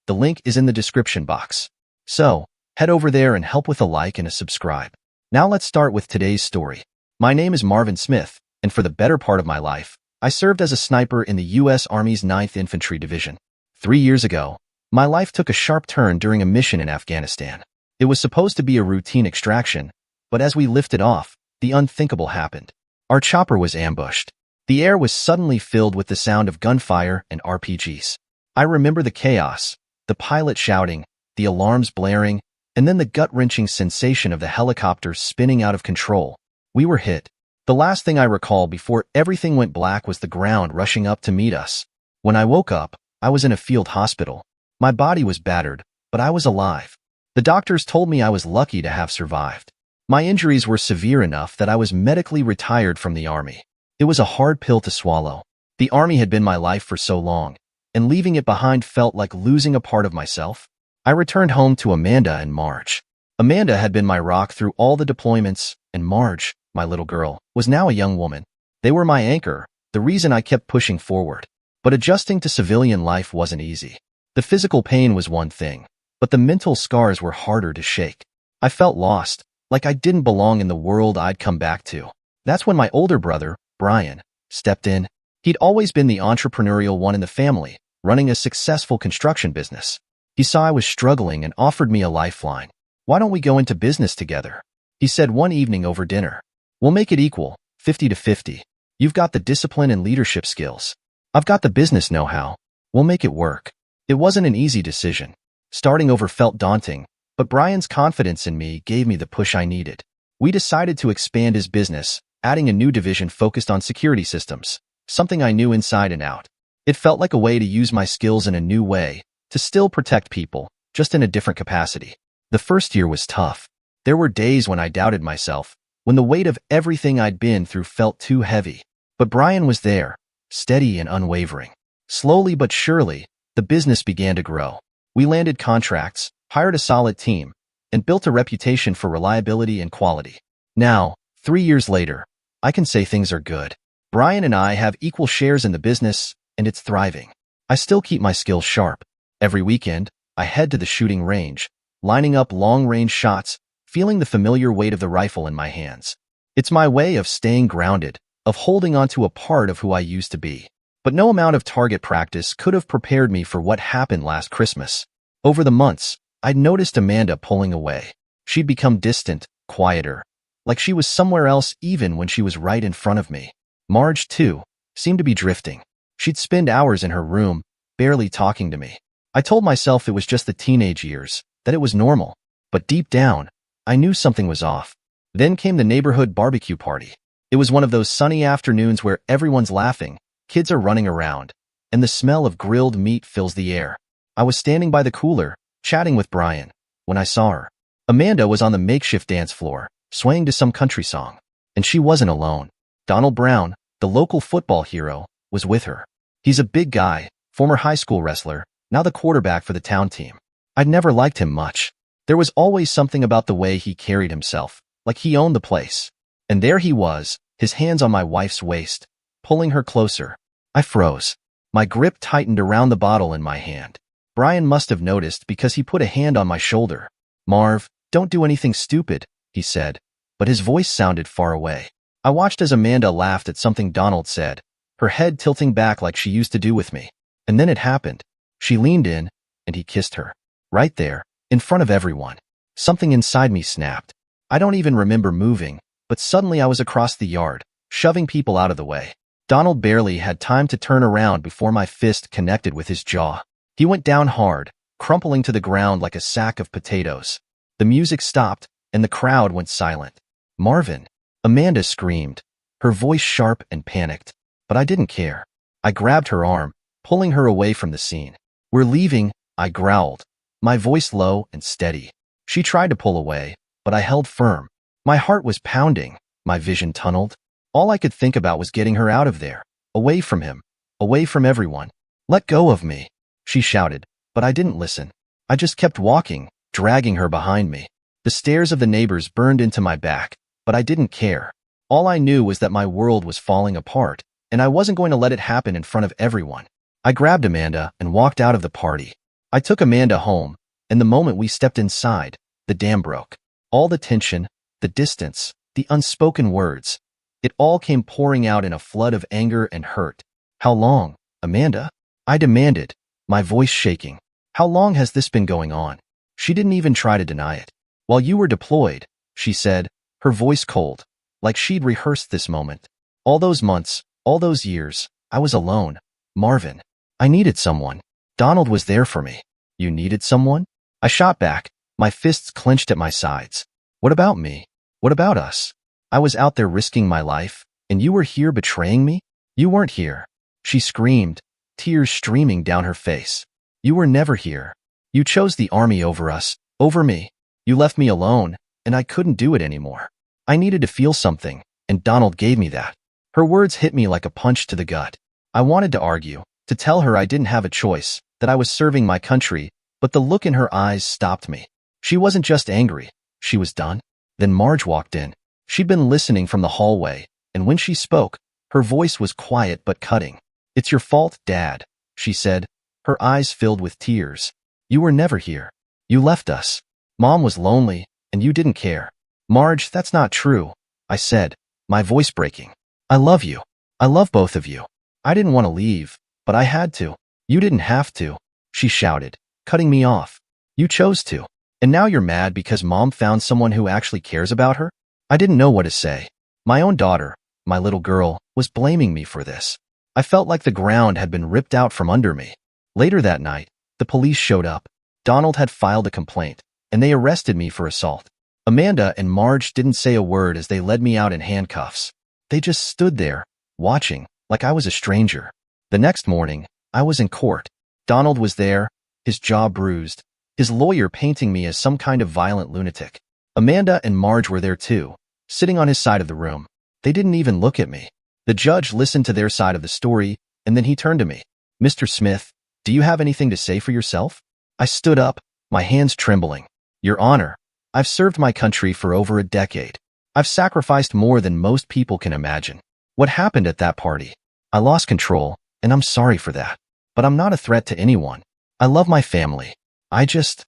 The link is in the description box. So, head over there and help with a like and a subscribe. Now let's start with today's story. My name is Marvin Smith, and for the better part of my life, I served as a sniper in the U.S. Army's 9th Infantry Division. 3 years ago, my life took a sharp turn during a mission in Afghanistan. It was supposed to be a routine extraction, but as we lifted off, the unthinkable happened. Our chopper was ambushed. The air was suddenly filled with the sound of gunfire and RPGs. I remember the chaos, the pilot shouting, the alarms blaring, and then the gut-wrenching sensation of the helicopter spinning out of control. We were hit. The last thing I recall before everything went black was the ground rushing up to meet us. When I woke up, I was in a field hospital. My body was battered, but I was alive. The doctors told me I was lucky to have survived. My injuries were severe enough that I was medically retired from the Army. It was a hard pill to swallow. The Army had been my life for so long, and leaving it behind felt like losing a part of myself. I returned home to Amanda and Marge. Amanda had been my rock through all the deployments, and Marge, my little girl, was now a young woman. They were my anchor, the reason I kept pushing forward. But adjusting to civilian life wasn't easy. The physical pain was one thing, but the mental scars were harder to shake. I felt lost, like I didn't belong in the world I'd come back to. That's when my older brother, Brian, stepped in. He'd always been the entrepreneurial one in the family, running a successful construction business. He saw I was struggling and offered me a lifeline. "Why don't we go into business together?" he said one evening over dinner. "We'll make it equal, 50 to 50. You've got the discipline and leadership skills. I've got the business know-how. We'll make it work." It wasn't an easy decision. Starting over felt daunting, but Brian's confidence in me gave me the push I needed. We decided to expand his business, adding a new division focused on security systems, something I knew inside and out. It felt like a way to use my skills in a new way, to still protect people, just in a different capacity. The first year was tough. There were days when I doubted myself, when the weight of everything I'd been through felt too heavy. But Brian was there, steady and unwavering. Slowly but surely, the business began to grow. We landed contracts, hired a solid team, and built a reputation for reliability and quality. Now, 3 years later, I can say things are good. Brian and I have equal shares in the business, and it's thriving. I still keep my skills sharp. Every weekend, I head to the shooting range, lining up long-range shots, feeling the familiar weight of the rifle in my hands. It's my way of staying grounded, of holding on to a part of who I used to be. But no amount of target practice could have prepared me for what happened last Christmas. Over the months, I'd noticed Amanda pulling away. She'd become distant, quieter, like she was somewhere else even when she was right in front of me. Marge, too, seemed to be drifting. She'd spend hours in her room, barely talking to me. I told myself it was just the teenage years, that it was normal. But deep down, I knew something was off. Then came the neighborhood barbecue party. It was one of those sunny afternoons where everyone's laughing, kids are running around, and the smell of grilled meat fills the air. I was standing by the cooler, chatting with Brian, when I saw her. Amanda was on the makeshift dance floor, swaying to some country song. And she wasn't alone. Donald Brown, the local football hero, was with her. He's a big guy, former high school wrestler, now the quarterback for the town team. I'd never liked him much. There was always something about the way he carried himself, like he owned the place. And there he was, his hands on my wife's waist, pulling her closer. I froze. My grip tightened around the bottle in my hand. Brian must have noticed because he put a hand on my shoulder. "Marv, don't do anything stupid," he said, but his voice sounded far away. I watched as Amanda laughed at something Donald said, her head tilting back like she used to do with me. And then it happened. She leaned in, and he kissed her. Right there, in front of everyone. Something inside me snapped. I don't even remember moving, but suddenly I was across the yard, shoving people out of the way. Donald barely had time to turn around before my fist connected with his jaw. He went down hard, crumpling to the ground like a sack of potatoes. The music stopped, and the crowd went silent. "Marvin!" Amanda screamed, her voice sharp and panicked. But I didn't care. I grabbed her arm, pulling her away from the scene. "We're leaving," I growled, my voice low and steady. She tried to pull away, but I held firm. My heart was pounding, my vision tunneled. All I could think about was getting her out of there, away from him, away from everyone. "Let go of me," she shouted, but I didn't listen. I just kept walking, dragging her behind me. The stares of the neighbors burned into my back, but I didn't care. All I knew was that my world was falling apart, and I wasn't going to let it happen in front of everyone. I grabbed Amanda and walked out of the party. I took Amanda home, and the moment we stepped inside, the dam broke. All the tension, the distance, the unspoken words, it all came pouring out in a flood of anger and hurt. How long, Amanda? I demanded, my voice shaking. How long has this been going on? She didn't even try to deny it. While you were deployed, she said, her voice cold, like she'd rehearsed this moment. All those months, all those years, I was alone. Marvin, I needed someone. Donald was there for me. You needed someone? I shot back, my fists clenched at my sides. What about me? What about us? I was out there risking my life, and you were here betraying me? You weren't here. She screamed, tears streaming down her face. You were never here. You chose the army over us, over me. You left me alone, and I couldn't do it anymore. I needed to feel something, and Donald gave me that. Her words hit me like a punch to the gut. I wanted to argue, to tell her I didn't have a choice, that I was serving my country, but the look in her eyes stopped me. She wasn't just angry, she was done. Then Marge walked in. She'd been listening from the hallway, and when she spoke, her voice was quiet but cutting. It's your fault, Dad, she said, her eyes filled with tears. You were never here. You left us. Mom was lonely, and you didn't care. Marge, that's not true, I said, my voice breaking. I love you. I love both of you. I didn't want to leave, but I had to. You didn't have to, she shouted, cutting me off. You chose to. And now you're mad because Mom found someone who actually cares about her? I didn't know what to say. My own daughter, my little girl, was blaming me for this. I felt like the ground had been ripped out from under me. Later that night, the police showed up. Donald had filed a complaint, and they arrested me for assault. Amanda and Marge didn't say a word as they led me out in handcuffs. They just stood there, watching, like I was a stranger. The next morning, I was in court. Donald was there, his jaw bruised, his lawyer painting me as some kind of violent lunatic. Amanda and Marge were there too, sitting on his side of the room. They didn't even look at me. The judge listened to their side of the story, and then he turned to me. Mr. Smith, do you have anything to say for yourself? I stood up, my hands trembling. Your Honor, I've served my country for over a decade. I've sacrificed more than most people can imagine. What happened at that party? I lost control, and I'm sorry for that. But I'm not a threat to anyone. I love my family. I just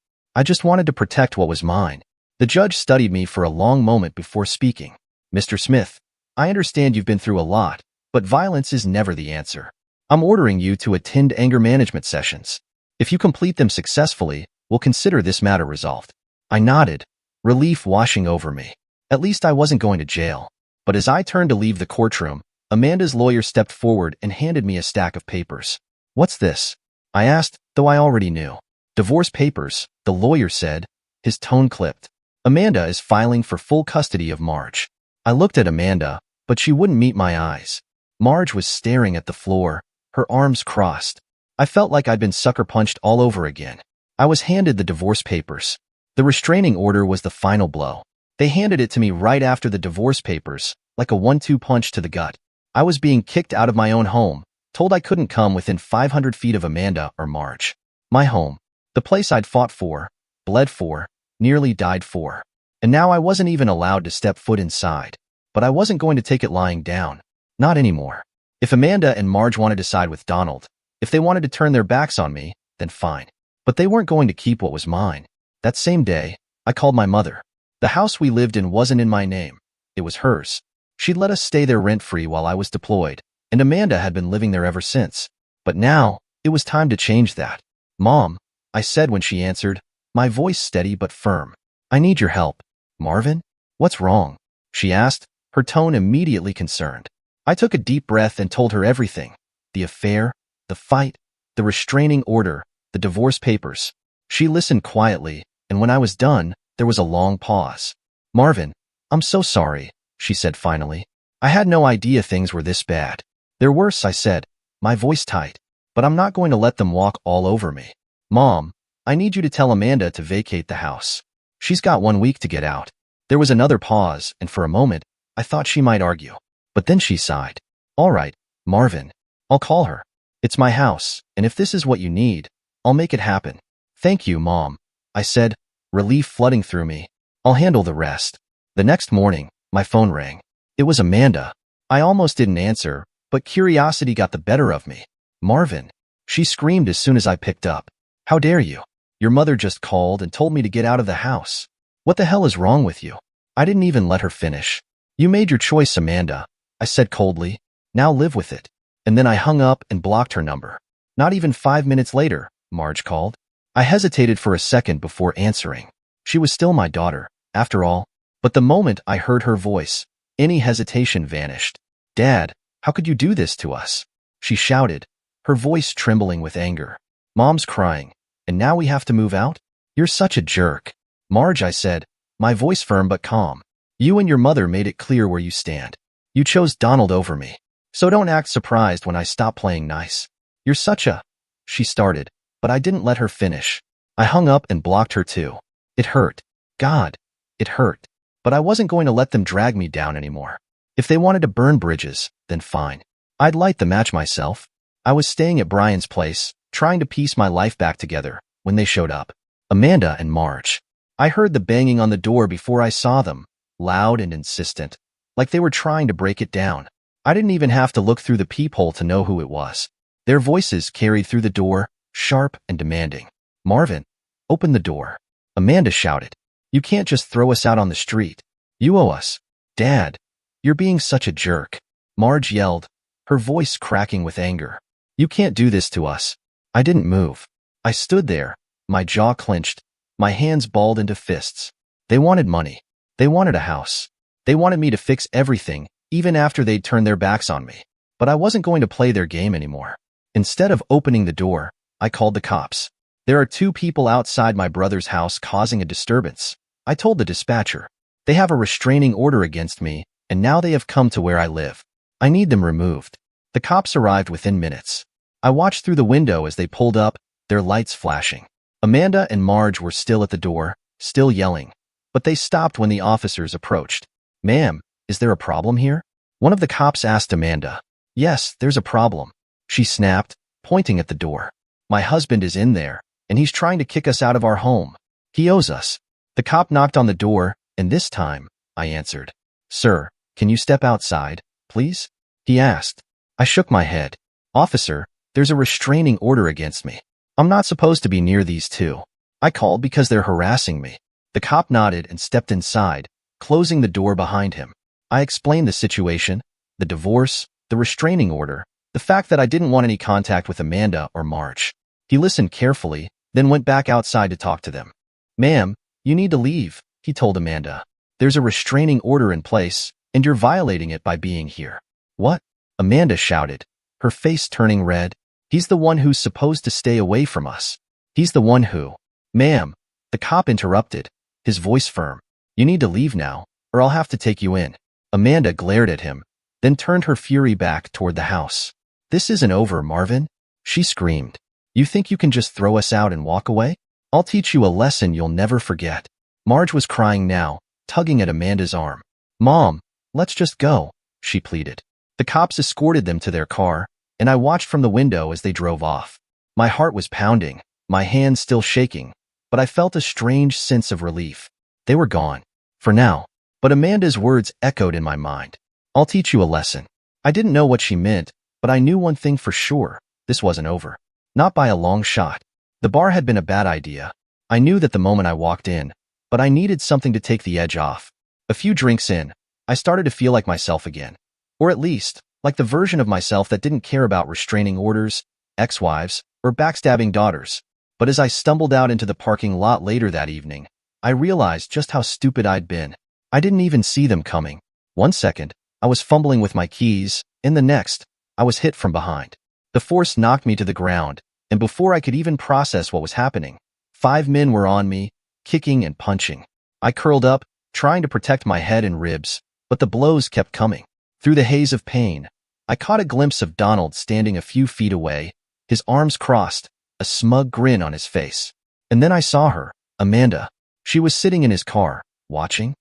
wanted to protect what was mine. The judge studied me for a long moment before speaking. Mr. Smith, I understand you've been through a lot, but violence is never the answer. I'm ordering you to attend anger management sessions. If you complete them successfully, we'll consider this matter resolved. I nodded, relief washing over me. At least I wasn't going to jail. But as I turned to leave the courtroom, Amanda's lawyer stepped forward and handed me a stack of papers. What's this? I asked, though I already knew. Divorce papers, the lawyer said, his tone clipped. Amanda is filing for full custody of Marge. I looked at Amanda, but she wouldn't meet my eyes. Marge was staring at the floor, her arms crossed. I felt like I'd been sucker punched all over again. I was handed the divorce papers. The restraining order was the final blow. They handed it to me right after the divorce papers, like a 1-2 punch to the gut. I was being kicked out of my own home, told I couldn't come within 500 feet of Amanda or Marge. My home. The place I'd fought for, bled for, nearly died for. And now I wasn't even allowed to step foot inside. But I wasn't going to take it lying down. Not anymore. If Amanda and Marge wanted to side with Donald, if they wanted to turn their backs on me, then fine. But they weren't going to keep what was mine. That same day, I called my mother. The house we lived in wasn't in my name. It was hers. She'd let us stay there rent-free while I was deployed, and Amanda had been living there ever since. But now, it was time to change that. Mom, I said when she answered, my voice steady but firm. I need your help. Marvin? What's wrong? She asked, her tone immediately concerned. I took a deep breath and told her everything. The affair, the fight, the restraining order, the divorce papers. She listened quietly, and when I was done, there was a long pause. Marvin, I'm so sorry, she said finally. I had no idea things were this bad. They're worse, I said, my voice tight. But I'm not going to let them walk all over me. Mom, I need you to tell Amanda to vacate the house. She's got 1 week to get out. There was another pause, and for a moment, I thought she might argue. But then she sighed. All right, Marvin, I'll call her. It's my house, and if this is what you need, I'll make it happen. Thank you, Mom, I said, relief flooding through me. I'll handle the rest. The next morning, my phone rang. It was Amanda. I almost didn't answer, but curiosity got the better of me. Marvin, she screamed as soon as I picked up. How dare you? Your mother just called and told me to get out of the house. What the hell is wrong with you? I didn't even let her finish. You made your choice, Amanda, I said coldly. Now live with it. And then I hung up and blocked her number. Not even 5 minutes later, Marge called. I hesitated for a second before answering. She was still my daughter, after all. But the moment I heard her voice, any hesitation vanished. Dad, how could you do this to us? She shouted, her voice trembling with anger. Mom's crying, and now we have to move out? You're such a jerk. Marge, I said, my voice firm but calm. You and your mother made it clear where you stand. You chose Donald over me. So don't act surprised when I stop playing nice. You're such a... She started, but I didn't let her finish. I hung up and blocked her too. It hurt. God, it hurt. But I wasn't going to let them drag me down anymore. If they wanted to burn bridges, then fine. I'd light the match myself. I was staying at Brian's place, trying to piece my life back together, when they showed up. Amanda and Marge. I heard the banging on the door before I saw them, loud and insistent, like they were trying to break it down. I didn't even have to look through the peephole to know who it was. Their voices carried through the door, sharp and demanding. Marvin, open the door. Amanda shouted. You can't just throw us out on the street. You owe us. Dad, you're being such a jerk. Marge yelled, her voice cracking with anger. You can't do this to us. I didn't move. I stood there, my jaw clenched, my hands balled into fists. They wanted money. They wanted a house. They wanted me to fix everything, even after they'd turned their backs on me. But I wasn't going to play their game anymore. Instead of opening the door, I called the cops. There are 2 people outside my brother's house causing a disturbance. I told the dispatcher. They have a restraining order against me, and now they have come to where I live. I need them removed. The cops arrived within minutes. I watched through the window as they pulled up, their lights flashing. Amanda and Marge were still at the door, still yelling. But they stopped when the officers approached. Ma'am, is there a problem here? One of the cops asked Amanda. Yes, there's a problem. She snapped, pointing at the door. My husband is in there, and he's trying to kick us out of our home. He owes us. The cop knocked on the door, and this time, I answered. Sir, can you step outside, please? He asked. I shook my head. Officer, there's a restraining order against me. I'm not supposed to be near these 2. I called because they're harassing me. The cop nodded and stepped inside, closing the door behind him. I explained the situation, the divorce, the restraining order, the fact that I didn't want any contact with Amanda or Marge. He listened carefully, then went back outside to talk to them. Ma'am, you need to leave, he told Amanda. There's a restraining order in place, and you're violating it by being here. What? Amanda shouted, her face turning red. He's the one who's supposed to stay away from us. He's the one who... Ma'am, the cop interrupted, his voice firm. You need to leave now, or I'll have to take you in. Amanda glared at him, then turned her fury back toward the house. This isn't over, Marvin, she screamed. You think you can just throw us out and walk away? I'll teach you a lesson you'll never forget. Marge was crying now, tugging at Amanda's arm. Mom, let's just go, she pleaded. The cops escorted them to their car, and I watched from the window as they drove off. My heart was pounding, my hands still shaking, but I felt a strange sense of relief. They were gone. For now. But Amanda's words echoed in my mind. I'll teach you a lesson. I didn't know what she meant, but I knew one thing for sure. This wasn't over. Not by a long shot. The bar had been a bad idea. I knew that the moment I walked in, but I needed something to take the edge off. A few drinks in, I started to feel like myself again. Or at least, like the version of myself that didn't care about restraining orders, ex-wives, or backstabbing daughters. But as I stumbled out into the parking lot later that evening, I realized just how stupid I'd been. I didn't even see them coming. One second, I was fumbling with my keys, and the next, I was hit from behind. The force knocked me to the ground, and before I could even process what was happening, 5 men were on me, kicking and punching. I curled up, trying to protect my head and ribs, but the blows kept coming. Through the haze of pain, I caught a glimpse of Donald standing a few feet away, his arms crossed, a smug grin on his face. And then I saw her, Amanda. She was sitting in his car, watching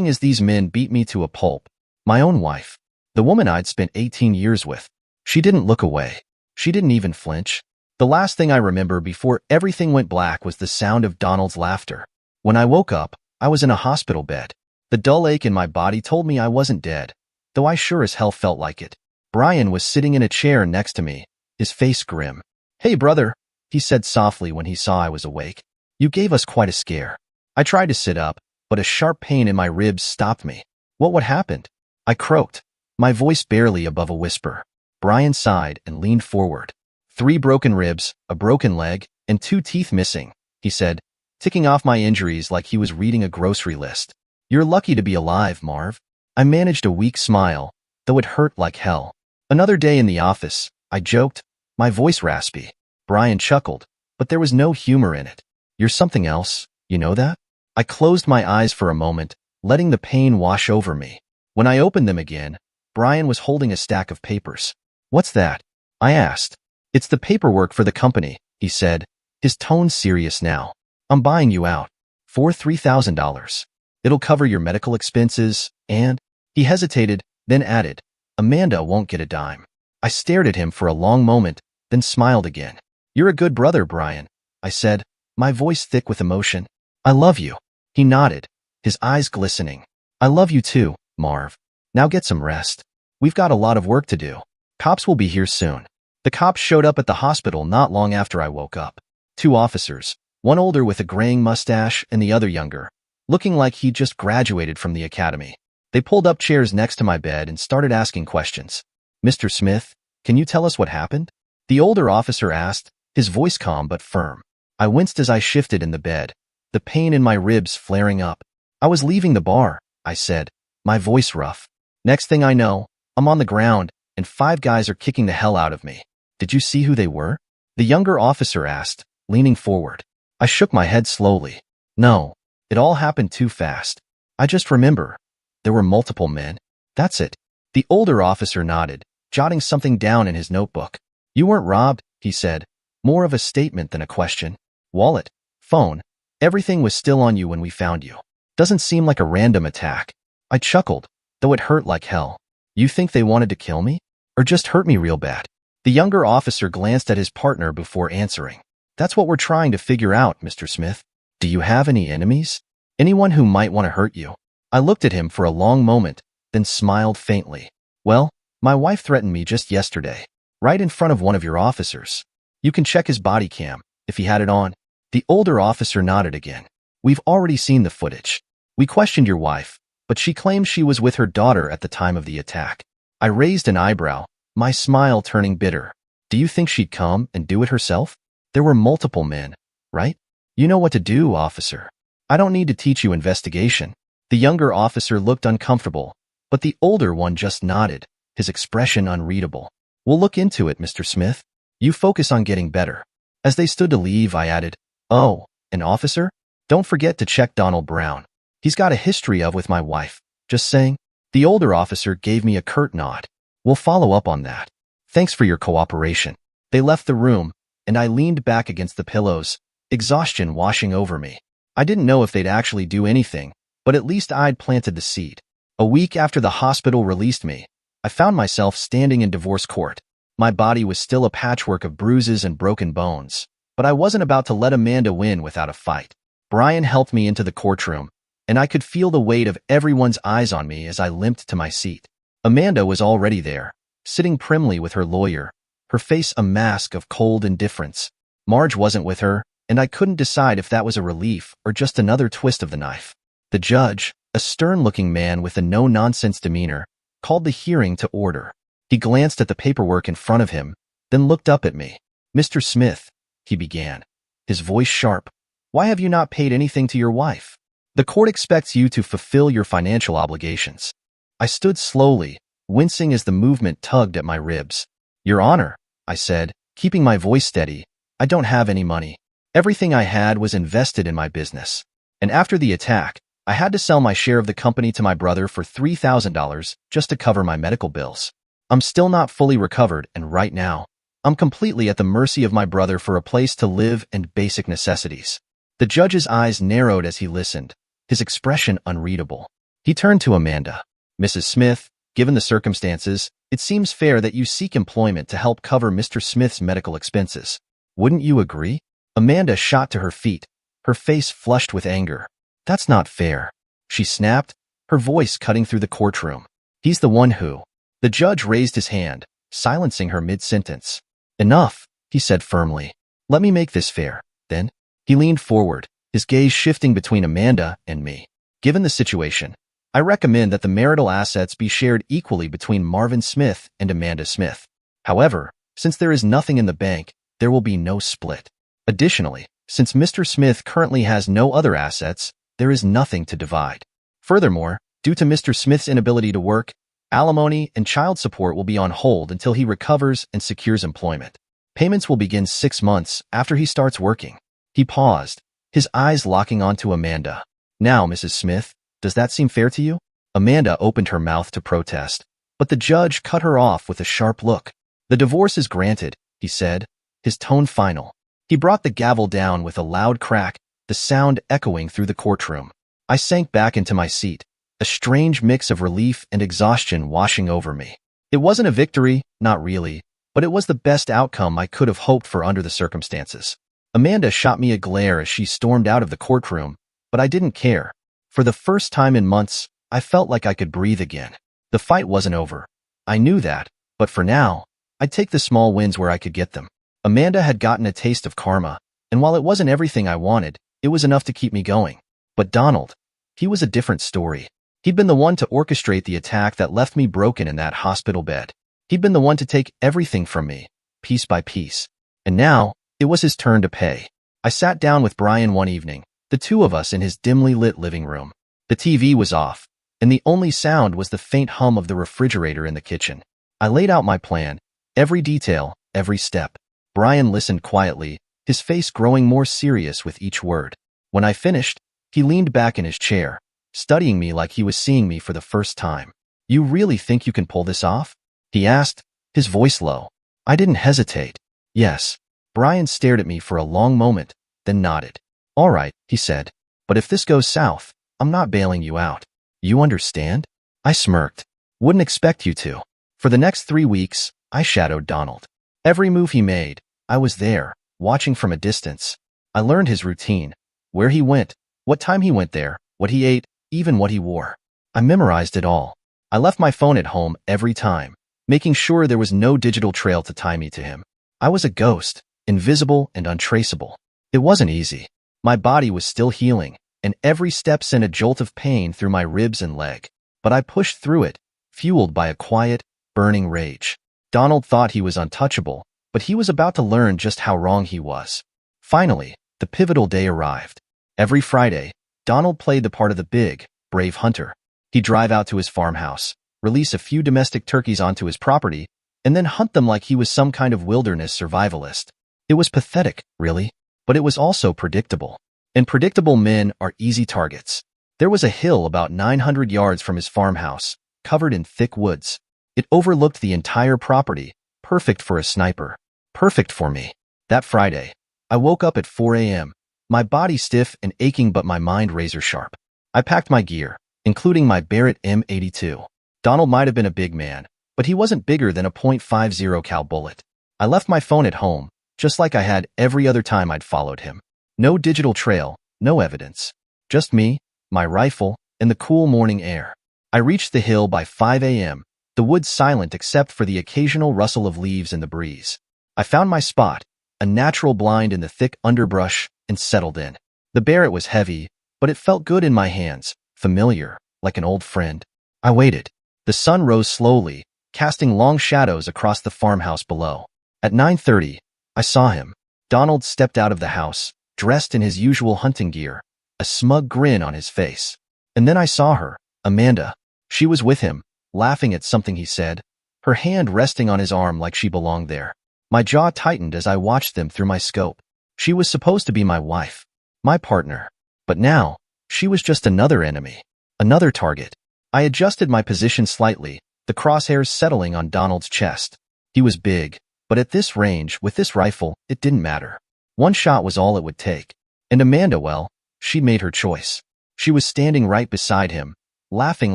as these men beat me to a pulp. My own wife. The woman I'd spent 18 years with. She didn't look away. She didn't even flinch. The last thing I remember before everything went black was the sound of Donald's laughter. When I woke up, I was in a hospital bed. The dull ache in my body told me I wasn't dead, though I sure as hell felt like it. Brian was sitting in a chair next to me, his face grim. Hey, brother, he said softly when he saw I was awake. You gave us quite a scare. I tried to sit up, but a sharp pain in my ribs stopped me. What happened? I croaked, my voice barely above a whisper. Brian sighed and leaned forward. 3 broken ribs, a broken leg, and 2 teeth missing, he said, ticking off my injuries like he was reading a grocery list. You're lucky to be alive, Marv. I managed a weak smile, though it hurt like hell. Another day in the office, I joked, my voice raspy. Brian chuckled, but there was no humor in it. You're something else, you know that? I closed my eyes for a moment, letting the pain wash over me. When I opened them again, Brian was holding a stack of papers. What's that? I asked. It's the paperwork for the company, he said, his tone serious now. I'm buying you out. For $3,000. It'll cover your medical expenses, and… He hesitated, then added, Amanda won't get a dime. I stared at him for a long moment, then smiled again. You're a good brother, Brian, I said, my voice thick with emotion. I love you. He nodded, his eyes glistening. I love you too, Marv. Now get some rest. We've got a lot of work to do. Cops will be here soon. The cops showed up at the hospital not long after I woke up. 2 officers, one older with a graying mustache and the other younger, looking like he'd just graduated from the academy. They pulled up chairs next to my bed and started asking questions. Mr. Smith, can you tell us what happened? The older officer asked, his voice calm but firm. I winced as I shifted in the bed, the pain in my ribs flaring up. I was leaving the bar, I said, my voice rough. Next thing I know, I'm on the ground, and 5 guys are kicking the hell out of me. Did you see who they were? The younger officer asked, leaning forward. I shook my head slowly. No, it all happened too fast. I just remember. There were multiple men. That's it. The older officer nodded, jotting something down in his notebook. You weren't robbed, he said, more of a statement than a question. Wallet, phone, everything was still on you when we found you. Doesn't seem like a random attack. I chuckled, though it hurt like hell. You think they wanted to kill me? Or just hurt me real bad? The younger officer glanced at his partner before answering. That's what we're trying to figure out, Mr. Smith. Do you have any enemies? Anyone who might want to hurt you? I looked at him for a long moment, then smiled faintly. Well, my wife threatened me just yesterday, right in front of one of your officers. You can check his body cam, if he had it on. The older officer nodded again. We've already seen the footage. We questioned your wife, but she claims she was with her daughter at the time of the attack. I raised an eyebrow, my smile turning bitter. Do you think she'd come and do it herself? There were multiple men, right? You know what to do, officer. I don't need to teach you investigation. The younger officer looked uncomfortable, but the older one just nodded, his expression unreadable. We'll look into it, Mr. Smith. You focus on getting better. As they stood to leave, I added, oh, an officer? Don't forget to check Donald Brown. He's got a history of with my wife. Just saying. The older officer gave me a curt nod. We'll follow up on that. Thanks for your cooperation. They left the room, and I leaned back against the pillows, exhaustion washing over me. I didn't know if they'd actually do anything, but at least I'd planted the seed. A week after the hospital released me, I found myself standing in divorce court. My body was still a patchwork of bruises and broken bones, but I wasn't about to let Amanda win without a fight. Brian helped me into the courtroom, and I could feel the weight of everyone's eyes on me as I limped to my seat. Amanda was already there, sitting primly with her lawyer, her face a mask of cold indifference. Marge wasn't with her, and I couldn't decide if that was a relief or just another twist of the knife. The judge, a stern-looking man with a no-nonsense demeanor, called the hearing to order. He glanced at the paperwork in front of him, then looked up at me. Mr. Smith, he began, his voice sharp. Why have you not paid anything to your wife? The court expects you to fulfill your financial obligations. I stood slowly, wincing as the movement tugged at my ribs. Your Honor, I said, keeping my voice steady, I don't have any money. Everything I had was invested in my business. And after the attack, I had to sell my share of the company to my brother for $3,000 just to cover my medical bills. I'm still not fully recovered, and right now, I'm completely at the mercy of my brother for a place to live and basic necessities. The judge's eyes narrowed as he listened, his expression unreadable. He turned to Amanda. Mrs. Smith, given the circumstances, it seems fair that you seek employment to help cover Mr. Smith's medical expenses. Wouldn't you agree? Amanda shot to her feet, her face flushed with anger. That's not fair, she snapped, her voice cutting through the courtroom. He's the one who… The judge raised his hand, silencing her mid-sentence. Enough, he said firmly. Let me make this fair, then. He leaned forward, his gaze shifting between Amanda and me. Given the situation, I recommend that the marital assets be shared equally between Marvin Smith and Amanda Smith. However, since there is nothing in the bank, there will be no split. Additionally, since Mr. Smith currently has no other assets, there is nothing to divide. Furthermore, due to Mr. Smith's inability to work, alimony and child support will be on hold until he recovers and secures employment. Payments will begin 6 months after he starts working. He paused, his eyes locking onto Amanda. Now, Mrs. Smith, does that seem fair to you? Amanda opened her mouth to protest, but the judge cut her off with a sharp look. The divorce is granted, he said, his tone final. He brought the gavel down with a loud crack, the sound echoing through the courtroom. I sank back into my seat, a strange mix of relief and exhaustion washing over me. It wasn't a victory, not really, but it was the best outcome I could have hoped for under the circumstances. Amanda shot me a glare as she stormed out of the courtroom, but I didn't care. For the first time in months, I felt like I could breathe again. The fight wasn't over. I knew that, but for now, I'd take the small wins where I could get them. Amanda had gotten a taste of karma, and while it wasn't everything I wanted, it was enough to keep me going. But Donald, he was a different story. He'd been the one to orchestrate the attack that left me broken in that hospital bed. He'd been the one to take everything from me, piece by piece. And now, it was his turn to pay. I sat down with Brian one evening, the two of us in his dimly lit living room. The TV was off, and the only sound was the faint hum of the refrigerator in the kitchen. I laid out my plan, every detail, every step. Brian listened quietly, his face growing more serious with each word. When I finished, he leaned back in his chair, studying me like he was seeing me for the first time. You really think you can pull this off? He asked, his voice low. I didn't hesitate. Yes. Brian stared at me for a long moment, then nodded. All right, he said. But if this goes south, I'm not bailing you out. You understand? I smirked. Wouldn't expect you to. For the next 3 weeks, I shadowed Donald. Every move he made, I was there, watching from a distance. I learned his routine, where he went, what time he went there, what he ate, even what he wore. I memorized it all. I left my phone at home every time, making sure there was no digital trail to tie me to him. I was a ghost, invisible and untraceable. It wasn't easy. My body was still healing, and every step sent a jolt of pain through my ribs and leg. But I pushed through it, fueled by a quiet, burning rage. Donald thought he was untouchable, but he was about to learn just how wrong he was. Finally, the pivotal day arrived. Every Friday, Donald played the part of the big, brave hunter. He'd drive out to his farmhouse, release a few domestic turkeys onto his property, and then hunt them like he was some kind of wilderness survivalist. It was pathetic, really, but it was also predictable. And predictable men are easy targets. There was a hill about 900 yards from his farmhouse, covered in thick woods. It overlooked the entire property, perfect for a sniper. Perfect for me. That Friday, I woke up at 4 a.m., my body stiff and aching but my mind razor sharp. I packed my gear, including my Barrett M82. Donald might have been a big man, but he wasn't bigger than a .50 cal bullet. I left my phone at home, just like I had every other time I'd followed him. No digital trail, no evidence. Just me, my rifle, and the cool morning air. I reached the hill by 5 a.m., the woods silent except for the occasional rustle of leaves in the breeze. I found my spot, a natural blind in the thick underbrush, and settled in. The Barrett was heavy, but it felt good in my hands, familiar, like an old friend. I waited. The sun rose slowly, casting long shadows across the farmhouse below. At 9:30, I saw him. Donald stepped out of the house, dressed in his usual hunting gear, a smug grin on his face. And then I saw her, Amanda. She was with him, laughing at something he said, her hand resting on his arm like she belonged there. My jaw tightened as I watched them through my scope. She was supposed to be my wife, my partner. But now, she was just another enemy, another target. I adjusted my position slightly, the crosshairs settling on Donald's chest. He was big, but at this range, with this rifle, it didn't matter. One shot was all it would take. And Amanda, well, she made her choice. She was standing right beside him, laughing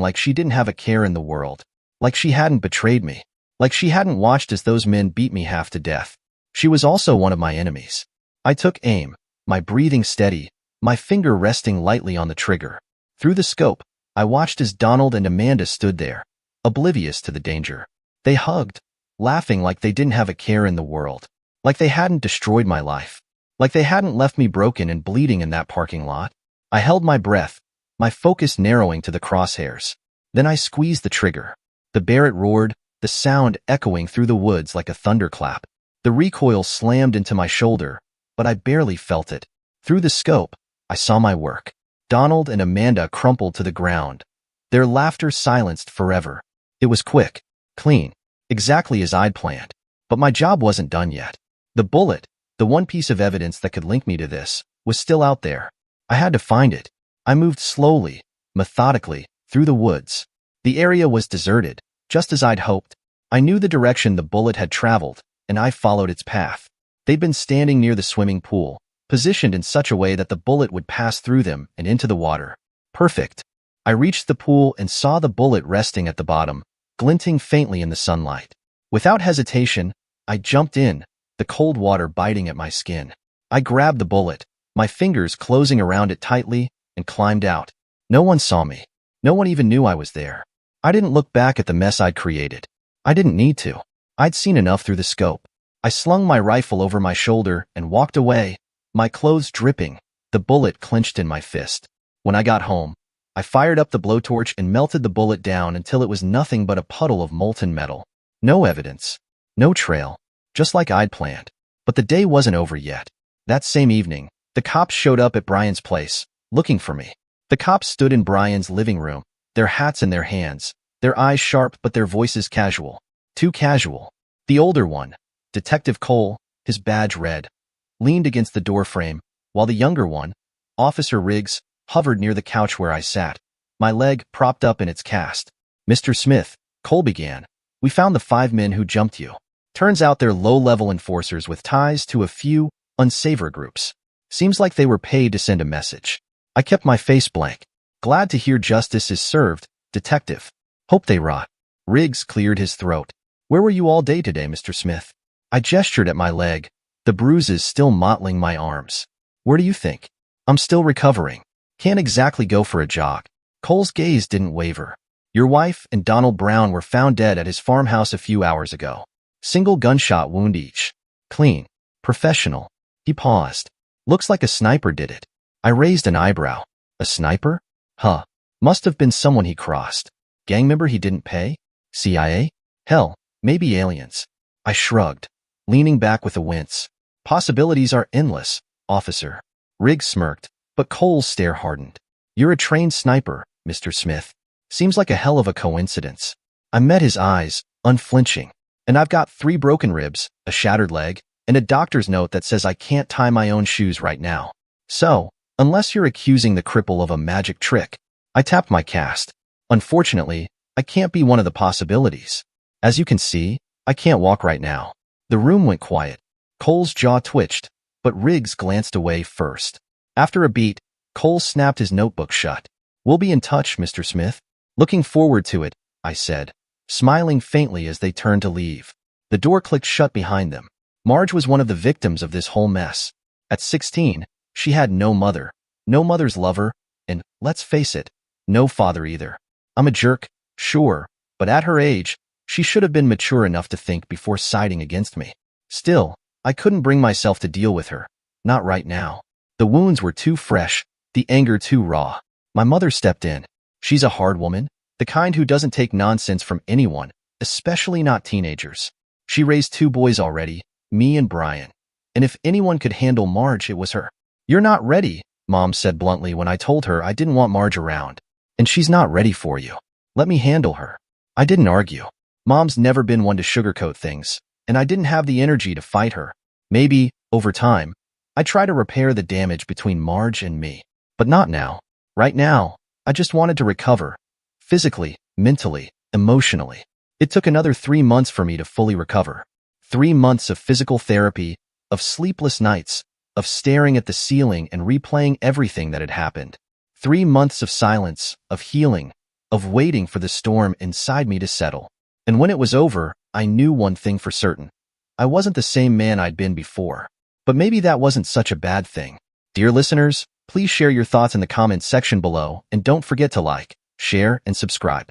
like she didn't have a care in the world, like she hadn't betrayed me, like she hadn't watched as those men beat me half to death. She was also one of my enemies. I took aim, my breathing steady, my finger resting lightly on the trigger. Through the scope, I watched as Donald and Amanda stood there, oblivious to the danger. They hugged, laughing like they didn't have a care in the world, like they hadn't destroyed my life. like they hadn't left me broken and bleeding in that parking lot. I held my breath, my focus narrowing to the crosshairs. Then I squeezed the trigger. The Barrett roared, the sound echoing through the woods like a thunderclap. The recoil slammed into my shoulder, but I barely felt it. Through the scope, I saw my work. Donald and Amanda crumpled to the ground, their laughter silenced forever. It was quick, clean, exactly as I'd planned. But my job wasn't done yet. The bullet, the one piece of evidence that could link me to this, was still out there. I had to find it. I moved slowly, methodically, through the woods. The area was deserted, just as I'd hoped. I knew the direction the bullet had traveled, and I followed its path. They'd been standing near the swimming pool, positioned in such a way that the bullet would pass through them and into the water. Perfect. I reached the pool and saw the bullet resting at the bottom, glinting faintly in the sunlight. Without hesitation, I jumped in, the cold water biting at my skin. I grabbed the bullet, my fingers closing around it tightly, and climbed out. No one saw me. No one even knew I was there. I didn't look back at the mess I'd created. I didn't need to. I'd seen enough through the scope. I slung my rifle over my shoulder and walked away, my clothes dripping, the bullet clenched in my fist. When I got home, I fired up the blowtorch and melted the bullet down until it was nothing but a puddle of molten metal. No evidence. No trail. Just like I'd planned. But the day wasn't over yet. That same evening, the cops showed up at Brian's place, looking for me. The cops stood in Brian's living room, their hats in their hands, their eyes sharp but their voices casual. Too casual. The older one, Detective Cole, his badge red, leaned against the doorframe, while the younger one, Officer Riggs, hovered near the couch where I sat, my leg propped up in its cast. "Mr. Smith," Cole began, "we found the 5 men who jumped you. Turns out they're low-level enforcers with ties to a few unsavory groups. Seems like they were paid to send a message." I kept my face blank. "Glad to hear justice is served, Detective. Hope they rot." Riggs cleared his throat. "Where were you all day today, Mr. Smith?" I gestured at my leg, the bruises still mottling my arms. "Where do you think?" "I'm still recovering. Can't exactly go for a jog." Cole's gaze didn't waver. "Your wife and Donald Brown were found dead at his farmhouse a few hours ago. Single gunshot wound each. Clean. Professional." He paused. "Looks like a sniper did it." I raised an eyebrow. "A sniper? Huh. Must have been someone he crossed. Gang member he didn't pay? CIA? Hell, maybe aliens." I shrugged, leaning back with a wince. "Possibilities are endless, officer." Riggs smirked, but Cole's stare hardened. "You're a trained sniper, Mr. Smith. Seems like a hell of a coincidence." I met his eyes, unflinching. "And I've got 3 broken ribs, a shattered leg, and a doctor's note that says I can't tie my own shoes right now. So, unless you're accusing the cripple of a magic trick." I tapped my cast. "Unfortunately, I can't be one of the possibilities. As you can see, I can't walk right now." The room went quiet. Cole's jaw twitched, but Riggs glanced away first. After a beat, Cole snapped his notebook shut. "We'll be in touch, Mr. Smith." "Looking forward to it," I said, smiling faintly as they turned to leave. The door clicked shut behind them. Marge was one of the victims of this whole mess. At 16, she had no mother, no mother's lover, and, let's face it, no father either. I'm a jerk, sure, but at her age, she should have been mature enough to think before siding against me. Still, I couldn't bring myself to deal with her. Not right now. The wounds were too fresh, the anger too raw. My mother stepped in. She's a hard woman, the kind who doesn't take nonsense from anyone, especially not teenagers. She raised 2 boys already, me and Brian. And if anyone could handle Marge, it was her. "You're not ready," Mom said bluntly when I told her I didn't want Marge around. "And she's not ready for you. Let me handle her." I didn't argue. Mom's never been one to sugarcoat things, and I didn't have the energy to fight her. Maybe, over time, I'd try to repair the damage between Marge and me. But not now. Right now, I just wanted to recover. Physically, mentally, emotionally. It took another 3 months for me to fully recover. 3 months of physical therapy, of sleepless nights, of staring at the ceiling and replaying everything that had happened. 3 months of silence, of healing, of waiting for the storm inside me to settle. And when it was over, I knew one thing for certain. I wasn't the same man I'd been before. But maybe that wasn't such a bad thing. Dear listeners, please share your thoughts in the comments section below and don't forget to like, share, and subscribe.